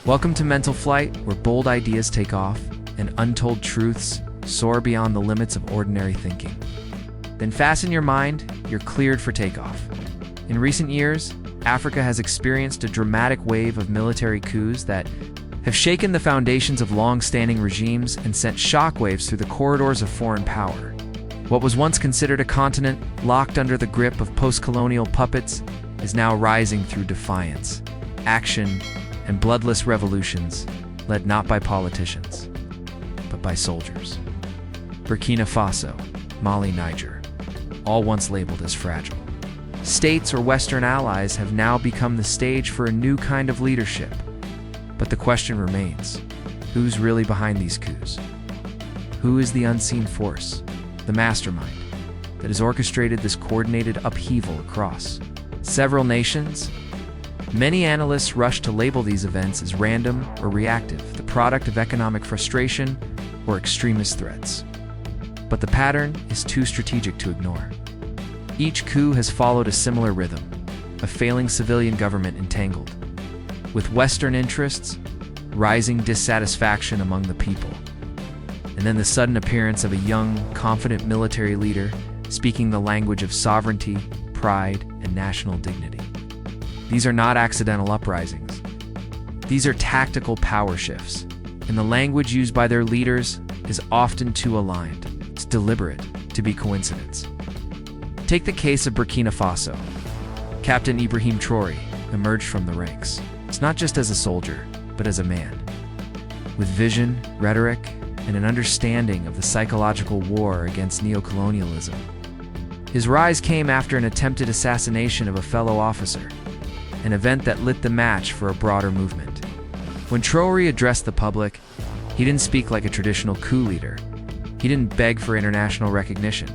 Welcome to Mental Flight, where bold ideas take off and untold truths soar beyond the limits of ordinary thinking. Then fasten your mind, you're cleared for takeoff. In recent years, Africa has experienced a dramatic wave of military coups that have shaken the foundations of long-standing regimes and sent shockwaves through the corridors of foreign power. What was once considered a continent locked under the grip of post-colonial puppets is now rising through defiance, action, and bloodless revolutions led not by politicians, but by soldiers. Burkina Faso, Mali, Niger, all once labeled as fragile. States or Western allies have now become the stage for a new kind of leadership. But the question remains, who's really behind these coups? Who is the unseen force, the mastermind, that has orchestrated this coordinated upheaval across several nations? Many analysts rush to label these events as random or reactive, the product of economic frustration or extremist threats. But the pattern is too strategic to ignore. Each coup has followed a similar rhythm, a failing civilian government entangled with Western interests, rising dissatisfaction among the people, and then the sudden appearance of a young, confident military leader speaking the language of sovereignty, pride, and national dignity. These are not accidental uprisings. These are tactical power shifts, and the language used by their leaders is often too aligned. It's deliberate to be coincidence. Take the case of Burkina Faso. Captain Ibrahim Traoré emerged from the ranks. It's not just as a soldier, but as a man, with vision, rhetoric, and an understanding of the psychological war against neocolonialism. His rise came after an attempted assassination of a fellow officer, an event that lit the match for a broader movement. When Traoré addressed the public, he didn't speak like a traditional coup leader. He didn't beg for international recognition.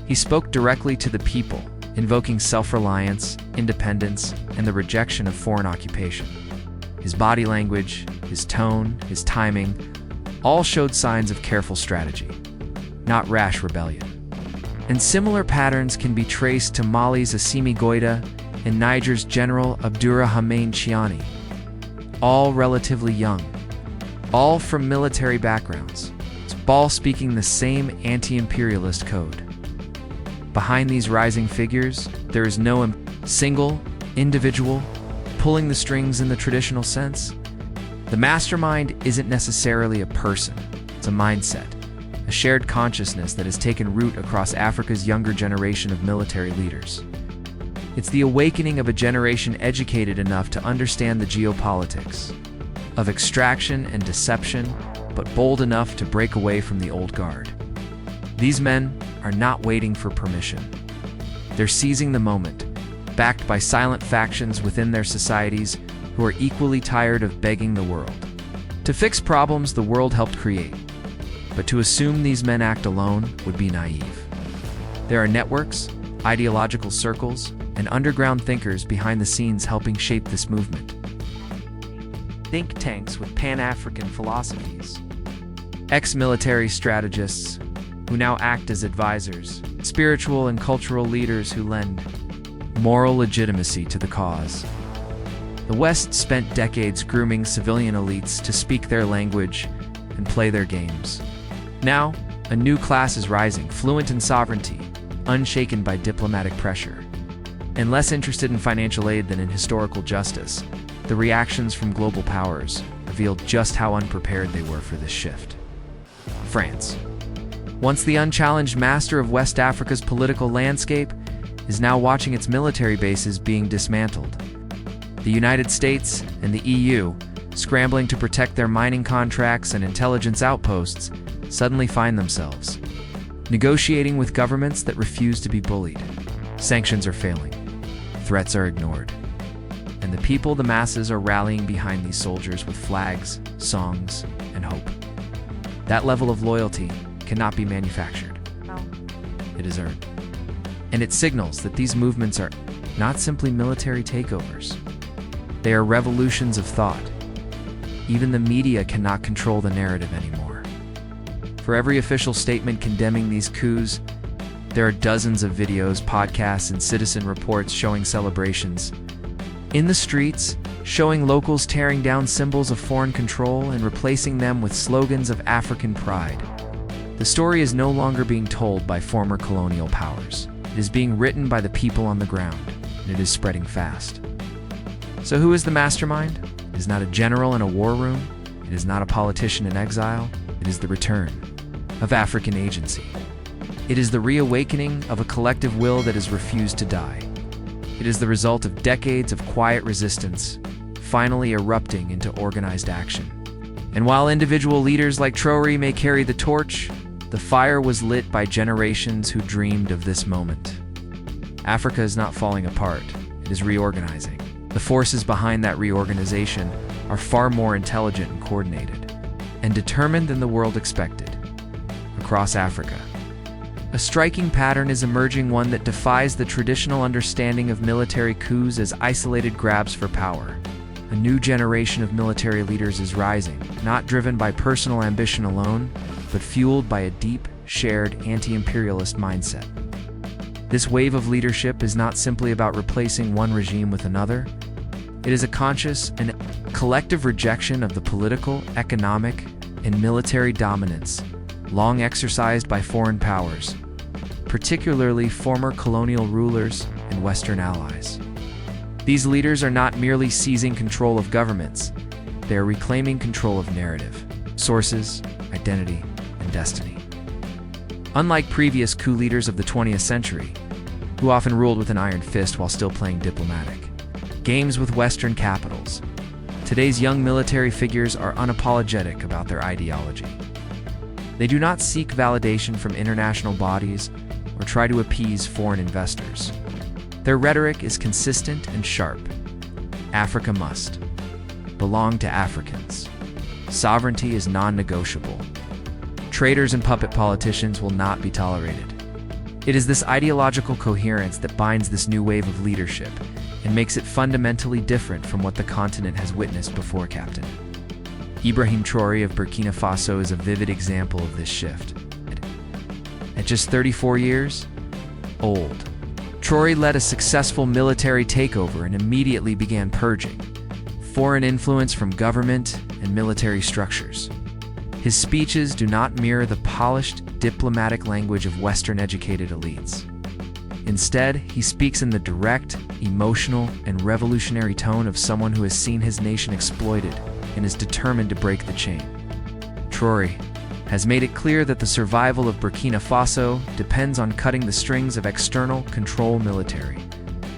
He spoke directly to the people, invoking self-reliance, independence, and the rejection of foreign occupation. His body language, his tone, his timing, all showed signs of careful strategy, not rash rebellion. And similar patterns can be traced to Mali's Assimi Goïta and Niger's General Abdourahmane Chiani, all relatively young, all from military backgrounds, all speaking the same anti-imperialist code. Behind these rising figures, there is no single individual pulling the strings in the traditional sense. The mastermind isn't necessarily a person, it's a mindset, a shared consciousness that has taken root across Africa's younger generation of military leaders. It's the awakening of a generation educated enough to understand the geopolitics of extraction and deception, but bold enough to break away from the old guard. These men are not waiting for permission. They're seizing the moment, backed by silent factions within their societies who are equally tired of begging the world to fix problems the world helped create. But to assume these men act alone would be naive. There are networks, ideological circles, and underground thinkers behind the scenes helping shape this movement. Think tanks with Pan-African philosophies, ex-military strategists who now act as advisors, spiritual and cultural leaders who lend moral legitimacy to the cause. The West spent decades grooming civilian elites to speak their language and play their games. Now, a new class is rising, fluent in sovereignty, unshaken by diplomatic pressure, and less interested in financial aid than in historical justice. The reactions from global powers revealed just how unprepared they were for this shift. France, once the unchallenged master of West Africa's political landscape, is now watching its military bases being dismantled. The United States and the EU, scrambling to protect their mining contracts and intelligence outposts, suddenly find themselves negotiating with governments that refuse to be bullied. Sanctions are failing, threats are ignored, and the people, the masses, are rallying behind these soldiers with flags, songs, and hope. That level of loyalty cannot be manufactured. It is earned. And it signals that these movements are not simply military takeovers. They are revolutions of thought. Even the media cannot control the narrative anymore. For every official statement condemning these coups, there are dozens of videos, podcasts, and citizen reports showing celebrations. In the streets, showing locals tearing down symbols of foreign control and replacing them with slogans of African pride. The story is no longer being told by former colonial powers. It is being written by the people on the ground, and it is spreading fast. So who is the mastermind? It is not a general in a war room. It is not a politician in exile. It is the return of African agency. It is the reawakening of a collective will that has refused to die. It is the result of decades of quiet resistance, finally erupting into organized action. And while individual leaders like Traoré may carry the torch, the fire was lit by generations who dreamed of this moment. Africa is not falling apart, it is reorganizing. The forces behind that reorganization are far more intelligent and coordinated, and determined than the world expected. Across Africa, a striking pattern is emerging, one that defies the traditional understanding of military coups as isolated grabs for power. A new generation of military leaders is rising, not driven by personal ambition alone, but fueled by a deep, shared anti-imperialist mindset. This wave of leadership is not simply about replacing one regime with another. It is a conscious and collective rejection of the political, economic, and military dominance long exercised by foreign powers, particularly former colonial rulers and Western allies. These leaders are not merely seizing control of governments, they are reclaiming control of narrative, sources, identity, and destiny. Unlike previous coup leaders of the 20th century, who often ruled with an iron fist while still playing diplomatic games with Western capitals, today's young military figures are unapologetic about their ideology. They do not seek validation from international bodies or try to appease foreign investors. Their rhetoric is consistent and sharp. Africa must belong to Africans. Sovereignty is non-negotiable. Traitors and puppet politicians will not be tolerated. It is this ideological coherence that binds this new wave of leadership and makes it fundamentally different from what the continent has witnessed before, Captain. Ibrahim Traoré of Burkina Faso is a vivid example of this shift. At just 34 years old, Traoré led a successful military takeover and immediately began purging foreign influence from government and military structures. His speeches do not mirror the polished, diplomatic language of Western-educated elites. Instead, he speaks in the direct, emotional, and revolutionary tone of someone who has seen his nation exploited and is determined to break the chain. Traoré has made it clear that the survival of Burkina Faso depends on cutting the strings of external control, military,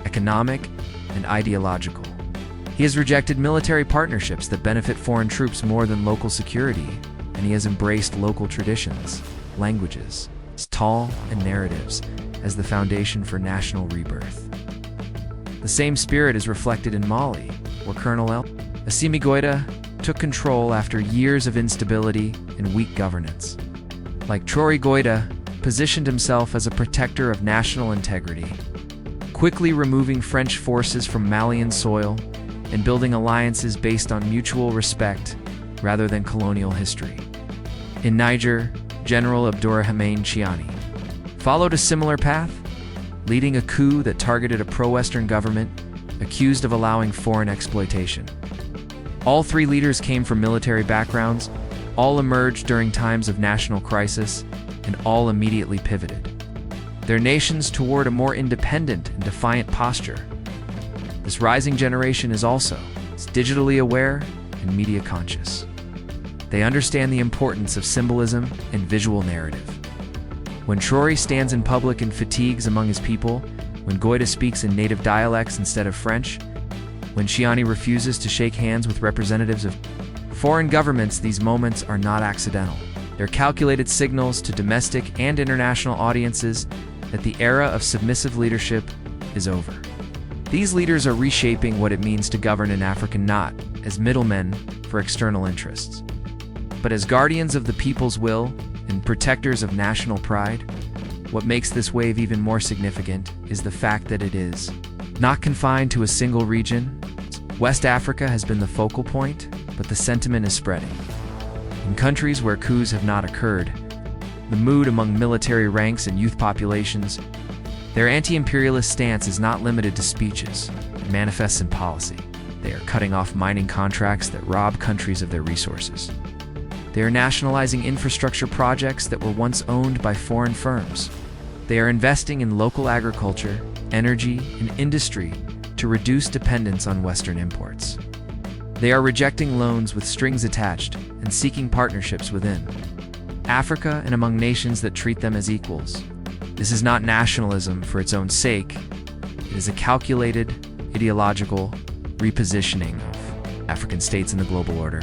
economic, and ideological. He has rejected military partnerships that benefit foreign troops more than local security, and he has embraced local traditions, languages, tall, and narratives as the foundation for national rebirth. The same spirit is reflected in Mali, where Colonel Assimi Goïta took control after years of instability and weak governance. Like Traoré, Goïta positioned himself as a protector of national integrity, quickly removing French forces from Malian soil and building alliances based on mutual respect rather than colonial history. In Niger, General Abdourahmane Chiani followed a similar path, leading a coup that targeted a pro-Western government accused of allowing foreign exploitation. All three leaders came from military backgrounds, all emerged during times of national crisis, and all immediately pivoted their nations toward a more independent and defiant posture. This rising generation is also digitally aware and media conscious. They understand the importance of symbolism and visual narrative. When Traoré stands in public and fatigues among his people, when Goïta speaks in native dialects instead of French, when Chiani refuses to shake hands with representatives of foreign governments, these moments are not accidental. They're calculated signals to domestic and international audiences that the era of submissive leadership is over. These leaders are reshaping what it means to govern in Africa not as middlemen for external interests, but as guardians of the people's will and protectors of national pride. What makes this wave even more significant is the fact that it is not confined to a single region. West Africa has been the focal point, but the sentiment is spreading. In countries where coups have not occurred, the mood among military ranks and youth populations, their anti-imperialist stance is not limited to speeches, it manifests in policy. They are cutting off mining contracts that rob countries of their resources. They are nationalizing infrastructure projects that were once owned by foreign firms. They are investing in local agriculture, energy, and industry to reduce dependence on Western imports. They are rejecting loans with strings attached and seeking partnerships within Africa and among nations that treat them as equals. This is not nationalism for its own sake. It is a calculated, ideological repositioning of African states in the global order.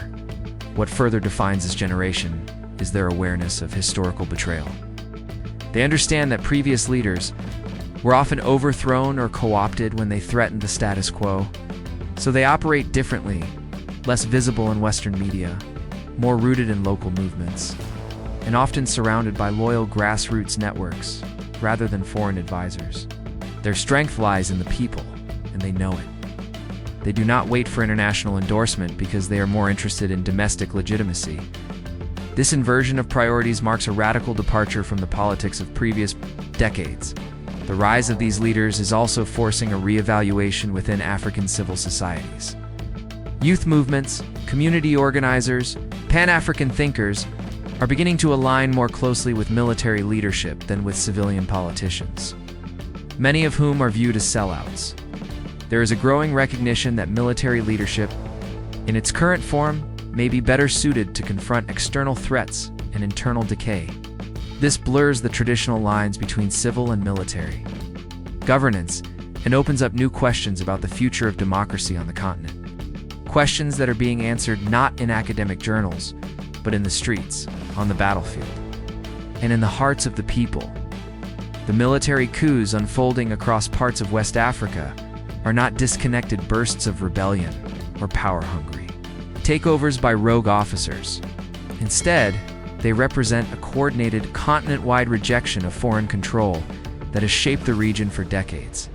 What further defines this generation is their awareness of historical betrayal. They understand that previous leaders were often overthrown or co-opted when they threatened the status quo, so they operate differently, less visible in Western media, more rooted in local movements, and often surrounded by loyal grassroots networks rather than foreign advisors. Their strength lies in the people, and they know it. They do not wait for international endorsement because they are more interested in domestic legitimacy. This inversion of priorities marks a radical departure from the politics of previous decades. The rise of these leaders is also forcing a re-evaluation within African civil societies. Youth movements, community organizers, Pan-African thinkers are beginning to align more closely with military leadership than with civilian politicians, many of whom are viewed as sellouts. There is a growing recognition that military leadership, in its current form, may be better suited to confront external threats and internal decay. This blurs the traditional lines between civil and military governance and opens up new questions about the future of democracy on the continent. Questions that are being answered not in academic journals, but in the streets, on the battlefield, and in the hearts of the people. The military coups unfolding across parts of West Africa are not disconnected bursts of rebellion or power-hungry takeovers by rogue officers. Instead, they represent a coordinated, continent-wide rejection of foreign control that has shaped the region for decades.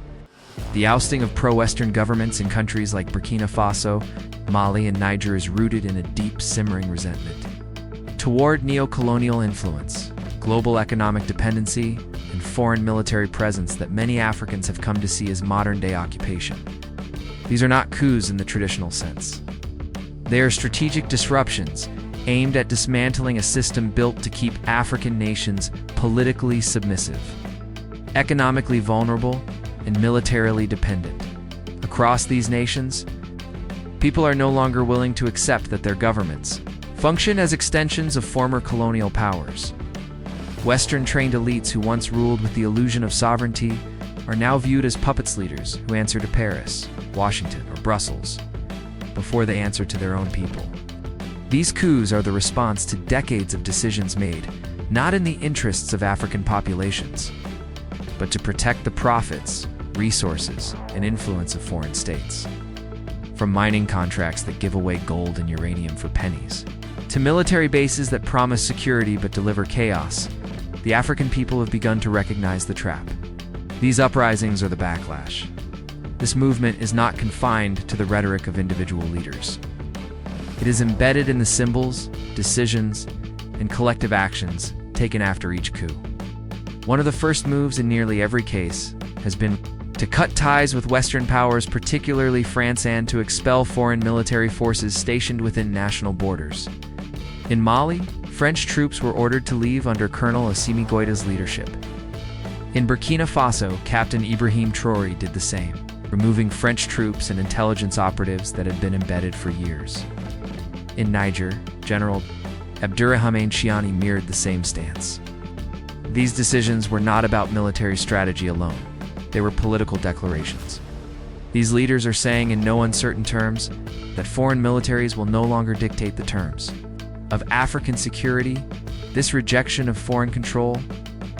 The ousting of pro-Western governments in countries like Burkina Faso, Mali, and Niger is rooted in a deep, simmering resentment toward neo-colonial influence, global economic dependency, and foreign military presence that many Africans have come to see as modern-day occupation. These are not coups in the traditional sense. They are strategic disruptions aimed at dismantling a system built to keep African nations politically submissive, economically vulnerable, and militarily dependent. Across these nations, people are no longer willing to accept that their governments function as extensions of former colonial powers. Western-trained elites who once ruled with the illusion of sovereignty are now viewed as puppets leaders who answer to Paris, Washington, or Brussels before they answer to their own people. These coups are the response to decades of decisions made, not in the interests of African populations, but to protect the profits, resources, and influence of foreign states. From mining contracts that give away gold and uranium for pennies, to military bases that promise security but deliver chaos, the African people have begun to recognize the trap. These uprisings are the backlash. This movement is not confined to the rhetoric of individual leaders. It is embedded in the symbols, decisions, and collective actions taken after each coup. One of the first moves in nearly every case has been to cut ties with Western powers, particularly France, and to expel foreign military forces stationed within national borders. In Mali, French troops were ordered to leave under Colonel Assimi Goïta's leadership. In Burkina Faso, Captain Ibrahim Traoré did the same, removing French troops and intelligence operatives that had been embedded for years. In Niger, General Abdourahmane Chiani mirrored the same stance. These decisions were not about military strategy alone. They were political declarations. These leaders are saying in no uncertain terms that foreign militaries will no longer dictate the terms of African security. This rejection of foreign control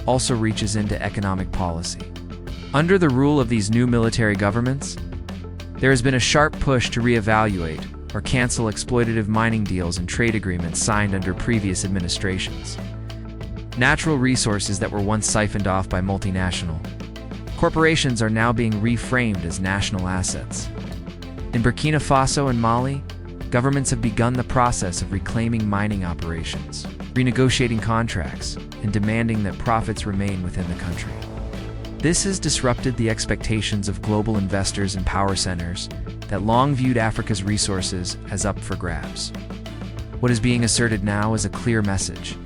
also reaches into economic policy. Under the rule of these new military governments, there has been a sharp push to reevaluate or cancel exploitative mining deals and trade agreements signed under previous administrations. Natural resources that were once siphoned off by multinational corporations are now being reframed as national assets. In Burkina Faso and Mali, governments have begun the process of reclaiming mining operations, renegotiating contracts, and demanding that profits remain within the country. This has disrupted the expectations of global investors and power centers that long viewed Africa's resources as up for grabs. What is being asserted now is a clear message.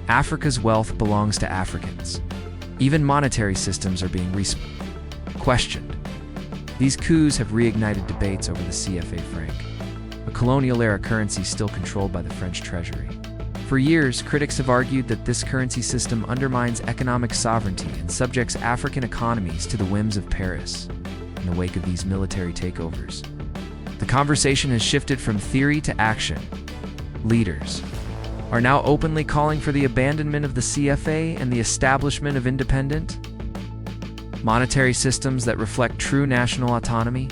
Africa's wealth belongs to Africans. Even monetary systems are being questioned. These coups have reignited debates over the CFA franc, a colonial-era currency still controlled by the French treasury. For years, critics have argued that this currency system undermines economic sovereignty and subjects African economies to the whims of Paris in the wake of these military takeovers. The conversation has shifted from theory to action. Leaders are now openly calling for the abandonment of the CFA and the establishment of independent monetary systems that reflect true national autonomy.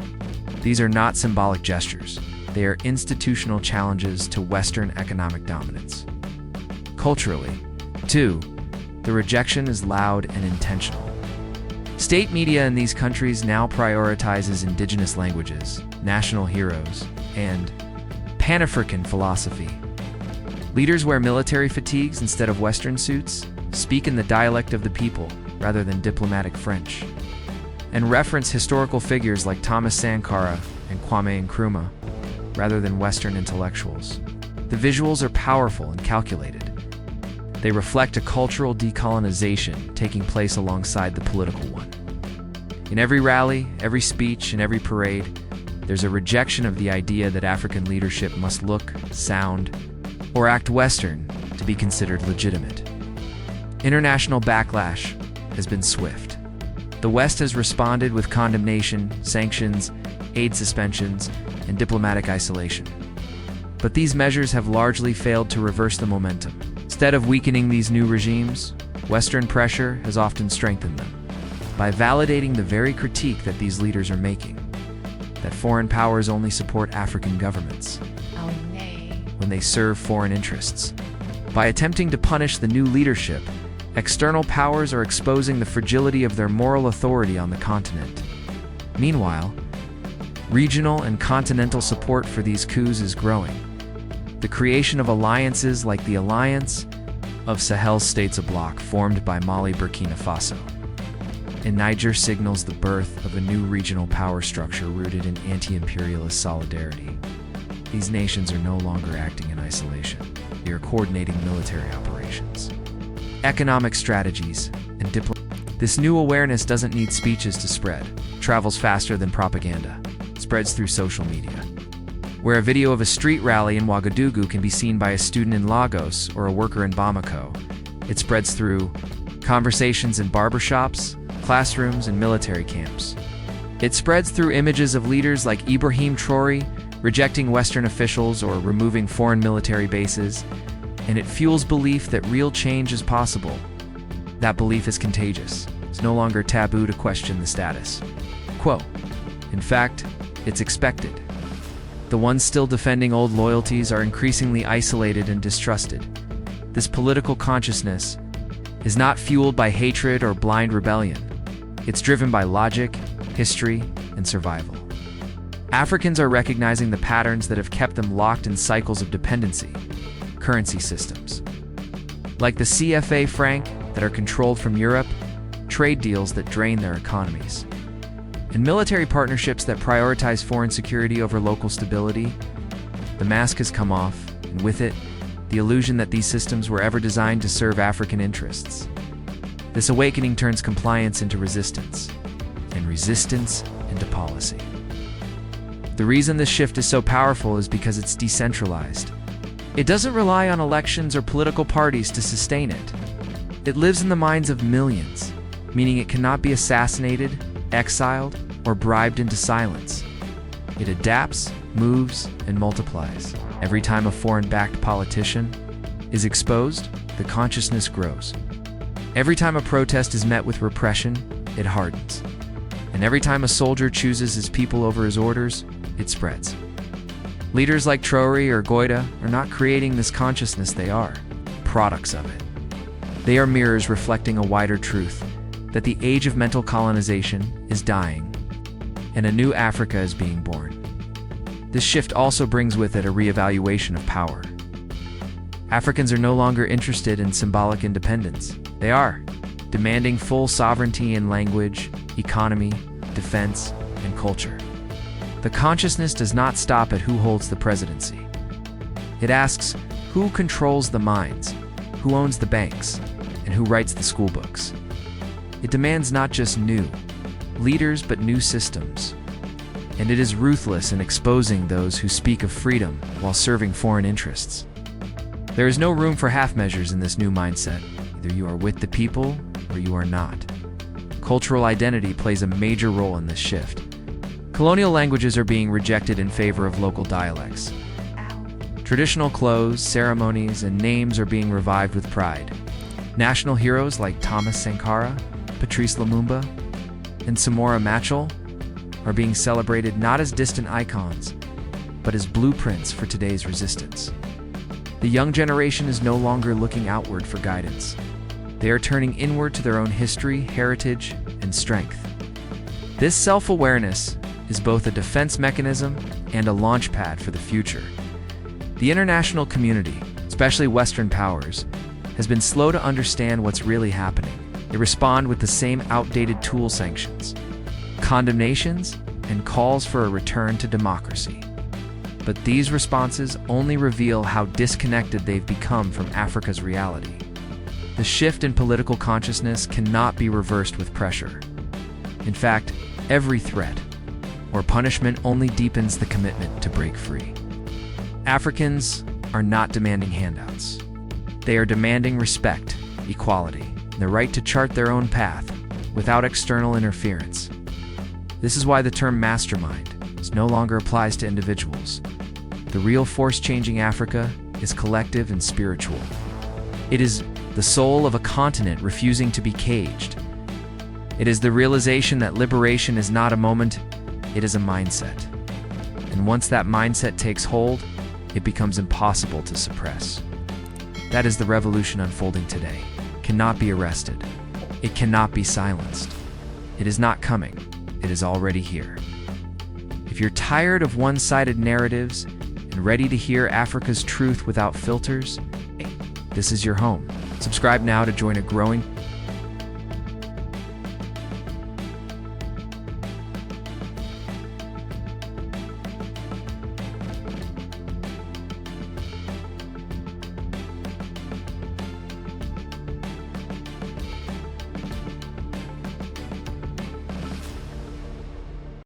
These are not symbolic gestures. They are institutional challenges to Western economic dominance. Culturally, too, the rejection is loud and intentional. State media in these countries now prioritizes indigenous languages, national heroes, and Pan-African philosophy. Leaders wear military fatigues instead of Western suits, speak in the dialect of the people rather than diplomatic French, and reference historical figures like Thomas Sankara and Kwame Nkrumah rather than Western intellectuals. The visuals are powerful and calculated. They reflect a cultural decolonization taking place alongside the political one. In every rally, every speech, and every parade, there's a rejection of the idea that African leadership must look, sound, or act Western to be considered legitimate. International backlash has been swift. The West has responded with condemnation, sanctions, aid suspensions, and diplomatic isolation. But these measures have largely failed to reverse the momentum. Instead of weakening these new regimes, Western pressure has often strengthened them by validating the very critique that these leaders are making, that foreign powers only support African governments when they serve foreign interests. By attempting to punish the new leadership, external powers are exposing the fragility of their moral authority on the continent. Meanwhile, regional and continental support for these coups is growing. The creation of alliances like the Alliance of Sahel States, a bloc formed by Mali, Burkina Faso, and Niger, signals the birth of a new regional power structure rooted in anti-imperialist solidarity. These nations are no longer acting in isolation. They are coordinating military operations, economic strategies, and diplomacy. This new awareness doesn't need speeches to spread. It travels faster than propaganda. It spreads through social media. Where a video of a street rally in Ouagadougou can be seen by a student in Lagos or a worker in Bamako, it spreads through conversations in barbershops, classrooms, and military camps. It spreads through images of leaders like Ibrahim Traoré rejecting Western officials or removing foreign military bases, and it fuels belief that real change is possible. That belief is contagious. It's no longer taboo to question the status quo. In fact, it's expected. The ones still defending old loyalties are increasingly isolated and distrusted. This political consciousness is not fueled by hatred or blind rebellion. It's driven by logic, history, and survival. Africans are recognizing the patterns that have kept them locked in cycles of dependency, currency systems like the CFA franc that are controlled from Europe, trade deals that drain their economies, and military partnerships that prioritize foreign security over local stability. The mask has come off, and with it, the illusion that these systems were ever designed to serve African interests. This awakening turns compliance into resistance, and resistance into policy. The reason this shift is so powerful is because it's decentralized. It doesn't rely on elections or political parties to sustain it. It lives in the minds of millions, meaning it cannot be assassinated, exiled, or bribed into silence. It adapts, moves, and multiplies. Every time a foreign-backed politician is exposed, the consciousness grows. Every time a protest is met with repression, it hardens. And every time a soldier chooses his people over his orders, it spreads. Leaders like Traoré or Goïta are not creating this consciousness, they are products of it. They are mirrors reflecting a wider truth, that the age of mental colonization is dying, and a new Africa is being born. This shift also brings with it a reevaluation of power. Africans are no longer interested in symbolic independence. They are demanding full sovereignty in language, economy, defense, and culture. The consciousness does not stop at who holds the presidency. It asks who controls the mines, who owns the banks, and who writes the school books. It demands not just new leaders, but new systems. And it is ruthless in exposing those who speak of freedom while serving foreign interests. There is no room for half measures in this new mindset. Either you are with the people or you are not. Cultural identity plays a major role in this shift. Colonial languages are being rejected in favor of local dialects. Traditional clothes, ceremonies, and names are being revived with pride. National heroes like Thomas Sankara, Patrice Lumumba, and Samora Machel are being celebrated not as distant icons, but as blueprints for today's resistance. The young generation is no longer looking outward for guidance. They are turning inward to their own history, heritage, and strength. This self-awareness is both a defense mechanism and a launchpad for the future. The international community, especially Western powers, has been slow to understand what's really happening. They respond with the same outdated tool sanctions, condemnations, and calls for a return to democracy. But these responses only reveal how disconnected they've become from Africa's reality. The shift in political consciousness cannot be reversed with pressure. In fact, every threat or punishment only deepens the commitment to break free. Africans are not demanding handouts. They are demanding respect, equality, and the right to chart their own path without external interference. This is why the term mastermind no longer applies to individuals. The real force changing Africa is collective and spiritual. It is the soul of a continent refusing to be caged. It is the realization that liberation is not a moment, it is a mindset. And once that mindset takes hold, it becomes impossible to suppress. That is the revolution unfolding today. It cannot be arrested. It cannot be silenced. It is not coming. It is already here. If you're tired of one-sided narratives and ready to hear Africa's truth without filters, this is your home. Subscribe now to join a growing